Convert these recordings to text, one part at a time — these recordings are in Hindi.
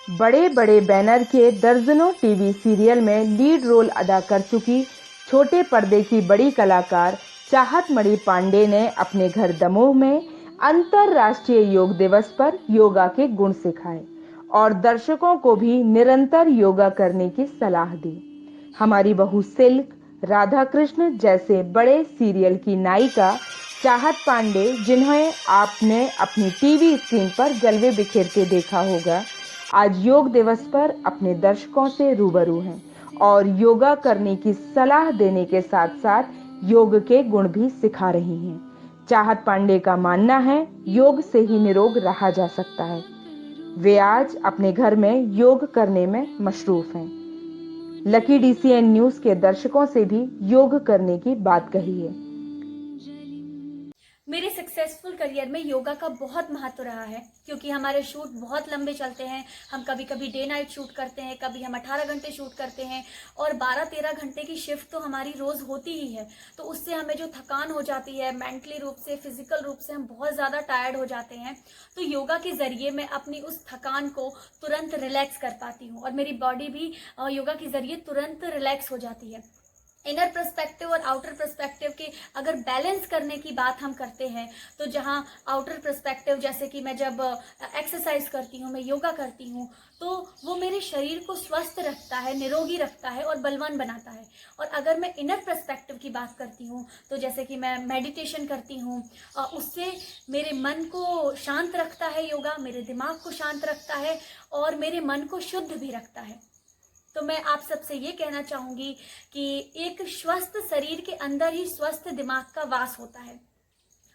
बड़े बड़े बैनर के दर्जनों टीवी सीरियल में लीड रोल अदा कर चुकी छोटे पर्दे की बड़ी कलाकार चाहत मणि पांडे ने अपने घर दमोह में अंतरराष्ट्रीय योग दिवस पर योगा के गुण सिखाए और दर्शकों को भी निरंतर योगा करने की सलाह दी। हमारी बहू सिल्क, राधा कृष्ण जैसे बड़े सीरियल की नायिका चाहत पांडे, जिन्हें आपने अपनी टीवी स्क्रीन पर जलवे बिखेरते देखा होगा, आज योग दिवस पर अपने दर्शकों से रूबरू हैं और योगा करने की सलाह देने के साथ साथ योग के गुण भी सिखा रही हैं। चाहत पांडे का मानना है योग से ही निरोग रहा जा सकता है। वे आज अपने घर में योग करने में मशरूफ हैं। लकी डीसीएन न्यूज के दर्शकों से भी योग करने की बात कही है। मेरे सक्सेसफुल करियर में योगा का बहुत महत्व रहा है, क्योंकि हमारे शूट बहुत लंबे चलते हैं। हम कभी कभी डे नाइट शूट करते हैं, कभी हम 18 घंटे शूट करते हैं और 12-13 घंटे की शिफ्ट तो हमारी रोज होती ही है। तो उससे हमें जो थकान हो जाती है, मेंटली रूप से, फिजिकल रूप से हम बहुत ज़्यादा टायर्ड हो जाते हैं। तो योगा के ज़रिए मैं अपनी उस थकान को तुरंत रिलैक्स कर पाती हूँ और मेरी बॉडी भी योगा के ज़रिए तुरंत रिलैक्स हो जाती है। इनर पर्सपेक्टिव और आउटर पर्सपेक्टिव के अगर बैलेंस करने की बात हम करते हैं, तो जहाँ आउटर पर्सपेक्टिव जैसे कि मैं जब एक्सरसाइज करती हूँ, मैं योगा करती हूँ, तो वो मेरे शरीर को स्वस्थ रखता है, निरोगी रखता है और बलवान बनाता है। और अगर मैं इनर पर्सपेक्टिव की बात करती हूँ, तो जैसे कि मैं मेडिटेशन करती हूँ, उससे मेरे मन को शांत रखता है योगा, मेरे दिमाग को शांत रखता है और मेरे मन को शुद्ध भी रखता है। तो मैं आप सबसे ये कहना चाहूँगी कि एक स्वस्थ शरीर के अंदर ही स्वस्थ दिमाग का वास होता है।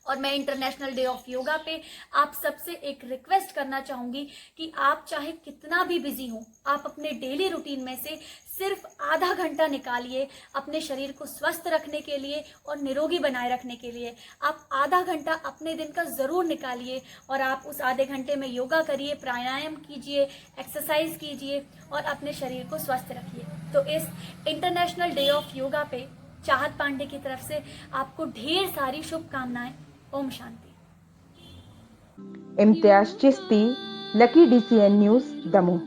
और मैं इंटरनेशनल डे ऑफ योगा पे आप सबसे एक रिक्वेस्ट करना चाहूँगी कि आप चाहे कितना भी बिजी हो, आप अपने डेली रूटीन में से सिर्फ आधा घंटा निकालिए अपने शरीर को स्वस्थ रखने के लिए और निरोगी बनाए रखने के लिए। आप आधा घंटा अपने दिन का ज़रूर निकालिए और आप उस आधे घंटे में योगा करिए, प्राणायाम कीजिए, एक्सरसाइज कीजिए और अपने शरीर को स्वस्थ रखिए। तो इस इंटरनेशनल डे ऑफ योगा पे चाहत पांडे की तरफ से आपको ढेर सारी शुभकामनाएं। ओम शांति। Imtiyaz Chishti, Lucky DCN News, Damoh.